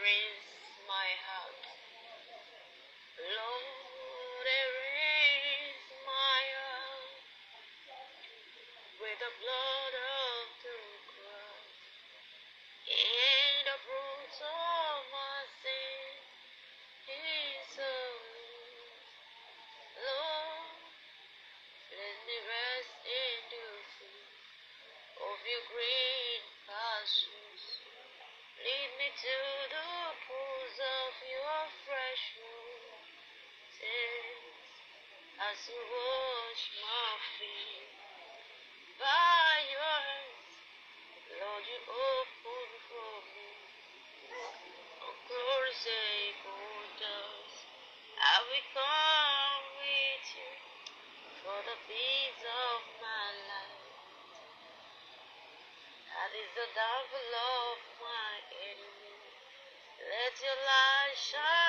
is my heart. Lord, there is my heart. With the blood of the cross and the fruits of my sin is Lord, let me rest in the fruit of your green pastures. Lead me to the pools of your fresh waters as you wash my feet. By your hands, Lord, you open for me. On crucible doors, I will come with you for the peace of my life. That is the downfall of my enemy. Let your light shine.